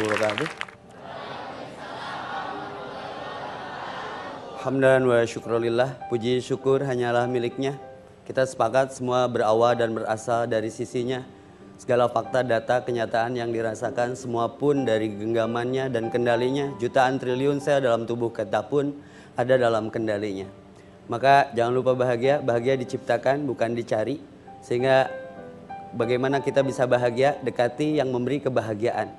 wabarakatuh. Hamdan wa syukrulillah, puji syukur hanyalah miliknya. Kita sepakat semua berawal dan berasal dari sisinya. Segala fakta, data, kenyataan yang dirasakan semua pun dari genggamannya dan kendalinya. Jutaan triliun sel dalam tubuh kita pun ada dalam kendalinya. Maka jangan lupa bahagia, bahagia diciptakan bukan dicari. Sehingga bagaimana kita bisa bahagia, dekati yang memberi kebahagiaan.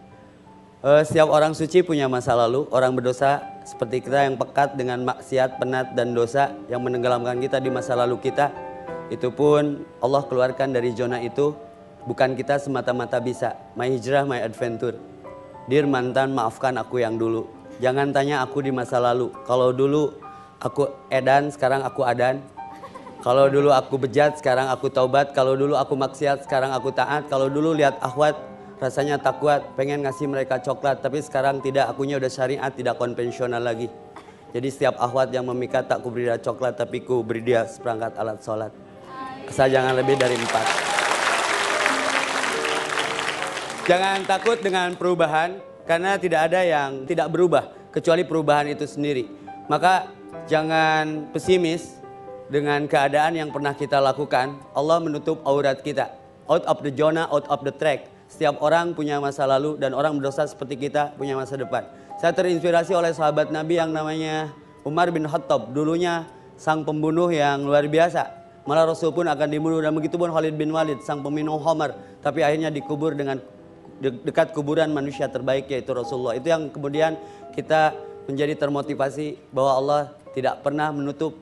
Setiap orang suci punya masa lalu, orang berdosa seperti kita yang pekat dengan maksiat, penat dan dosa yang menenggelamkan kita di masa lalu kita. Itu pun Allah keluarkan dari zona itu. Bukan kita semata-mata bisa. My hijrah, my adventure. Dear mantan, maafkan aku yang dulu. Jangan tanya aku di masa lalu. Kalau dulu aku edan, sekarang aku adan. Kalau dulu aku bejat, sekarang aku taubat. Kalau dulu aku maksiat, sekarang aku taat. Kalau dulu lihat akhwat, rasanya tak kuat. Pengen ngasih mereka coklat, tapi sekarang tidak. Akunya udah syariat, tidak konvensional lagi. Jadi setiap akhwat yang memikat, tak ku beri dia coklat, tapi ku beri dia seperangkat alat sholat. Asal jangan lebih dari 4. Jangan takut dengan perubahan, karena tidak ada yang tidak berubah, kecuali perubahan itu sendiri. Maka jangan pesimis dengan keadaan yang pernah kita lakukan. Allah menutup aurat kita. Out of the zona, out of the track. Setiap orang punya masa lalu dan orang berdosa seperti kita punya masa depan. Saya terinspirasi oleh sahabat Nabi yang namanya Umar bin Khattab. Dulunya sang pembunuh yang luar biasa. Malah Rasul pun akan dibunuh, dan begitu pun Khalid bin Walid, sang peminum khamar. Tapi akhirnya dikubur dengan dekat kuburan manusia terbaik, yaitu Rasulullah. Itu yang kemudian kita menjadi termotivasi bahwa Allah tidak pernah menutup,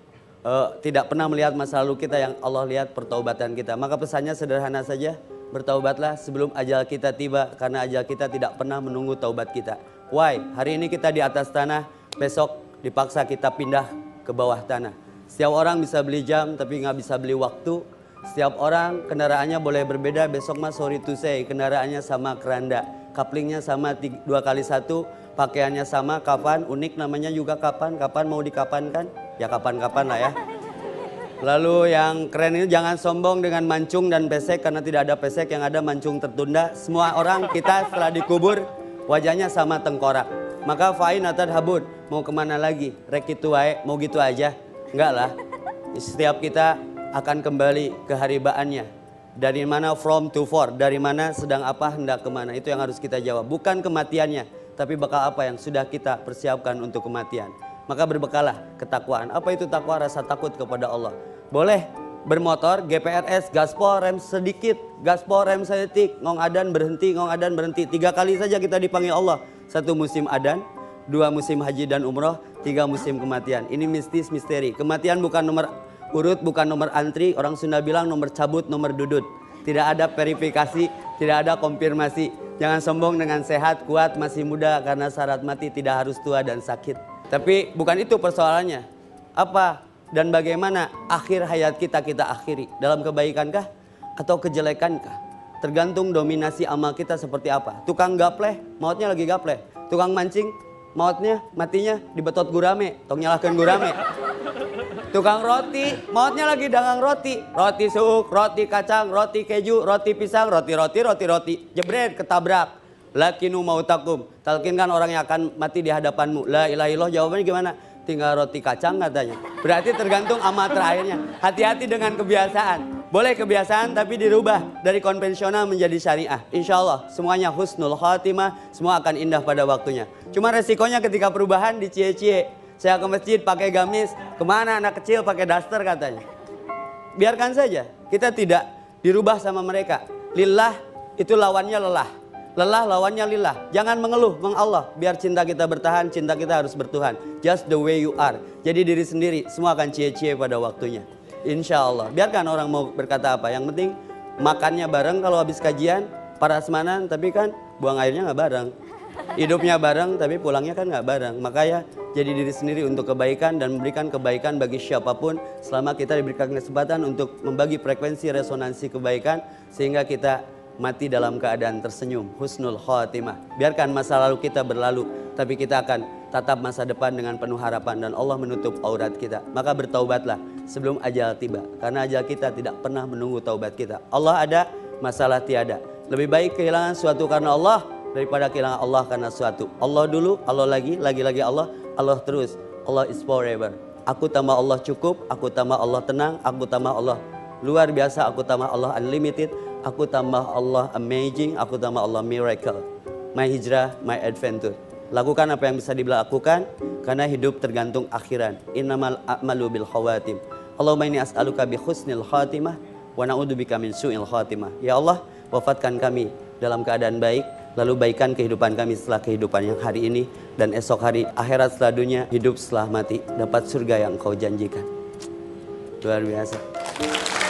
tidak pernah melihat masa lalu kita, yang Allah lihat pertaubatan kita. Maka pesannya sederhana saja, bertaubatlah sebelum ajal kita tiba, karena ajal kita tidak pernah menunggu taubat kita. Why? Hari ini kita di atas tanah, besok dipaksa kita pindah ke bawah tanah. Setiap orang bisa beli jam, tapi nggak bisa beli waktu. Setiap orang kendaraannya boleh berbeda, besok mas sorry to say, kendaraannya sama keranda, kaplingnya sama 2x1, pakaiannya sama, kapan, unik namanya juga kapan mau dikapankan, ya kapan-kapan lah ya. Lalu yang keren ini, jangan sombong dengan mancung dan pesek, karena tidak ada pesek, yang ada mancung tertunda. Semua orang kita setelah dikubur, wajahnya sama tengkorak. Maka fa'in atad habud, mau kemana lagi, rek itu wae, mau gitu aja, enggak lah. Setiap kita akan kembali ke haribaannya. Dari mana from to for, dari mana sedang apa hendak kemana, itu yang harus kita jawab. Bukan kematiannya, tapi bakal apa yang sudah kita persiapkan untuk kematian. Maka berbekalah ketakwaan. Apa itu takwa? Rasa takut kepada Allah. Boleh bermotor, GPRS, gaspol, rem sedikit, gaspol, rem sedetik, ngong adan berhenti, ngong adan berhenti. 3 kali saja kita dipanggil Allah. 1 musim adan, 2 musim haji dan umroh, 3 musim kematian. Ini mistis, misteri. Kematian bukan nomor urut, bukan nomor antri. Orang Sunda bilang nomor cabut, nomor dudut. Tidak ada verifikasi, tidak ada konfirmasi. Jangan sombong dengan sehat, kuat, masih muda, karena syarat mati tidak harus tua dan sakit. Tapi bukan itu persoalannya. Apa dan bagaimana akhir hayat kita akhiri? Dalam kebaikankah atau kejelekankah? Tergantung dominasi amal kita seperti apa. Tukang gapleh, mautnya lagi gapleh. Tukang mancing, matinya dibetot gurame, tong nyalahkan gurame. Tukang roti, mautnya lagi dagang roti. Roti suuk, roti kacang, roti keju, roti pisang, roti. Jebret, ketabrak. Lakinu mautakum. Talkinkan orang yang akan mati di hadapanmu. La ilaha illallah, jawabannya gimana? Tinggal roti kacang katanya. Berarti tergantung amal terakhirnya. Hati-hati dengan kebiasaan. Boleh kebiasaan tapi dirubah dari konvensional menjadi syariah. Insya Allah semuanya husnul khatimah, semua akan indah pada waktunya. Cuma resikonya ketika perubahan dicie-cie. Saya ke masjid pakai gamis, kemana anak kecil pakai daster katanya. Biarkan saja, kita tidak dirubah sama mereka. Lillah itu lawannya lelah. Lelah lawannya lillah. Jangan mengeluh, mengallah. Biar cinta kita bertahan, cinta kita harus bertuhan. Just the way you are. Jadi diri sendiri, semua akan cie-cie pada waktunya. Insya Allah. Biarkan orang mau berkata apa. Yang penting makannya bareng kalau habis kajian, parasmanan, tapi kan buang airnya nggak bareng. Hidupnya bareng tapi pulangnya kan nggak bareng. Makanya jadi diri sendiri untuk kebaikan dan memberikan kebaikan bagi siapapun selama kita diberikan kesempatan untuk membagi frekuensi resonansi kebaikan sehingga kita mati dalam keadaan tersenyum, husnul khatimah. Biarkan masa lalu kita berlalu, tapi kita akan tatap masa depan dengan penuh harapan dan Allah menutup aurat kita. Maka bertaubatlah sebelum ajal tiba, karena ajal kita tidak pernah menunggu taubat kita. Allah ada, masalah tiada. Lebih baik kehilangan suatu karena Allah daripada kehilangan Allah karena suatu. Allah dulu, Allah lagi Allah, Allah terus. Allah is forever. Aku tambah Allah cukup, aku tambah Allah tenang, aku tambah Allah luar biasa, aku tambah Allah unlimited, aku tambah Allah amazing, aku tambah Allah miracle. My hijrah, my adventure. Lakukan apa yang bisa dilakukan, karena hidup tergantung akhiran. Innamal a'malu bil khawatim. Allahumma inni as'aluka bi husnil khatimah wa na'udzubika min su'il khatimah. Ya Allah, wafatkan kami dalam keadaan baik, lalu baikkan kehidupan kami setelah kehidupan yang hari ini, dan esok hari akhirat setelah dunia, hidup setelah mati, dapat surga yang Kau janjikan. Luar biasa.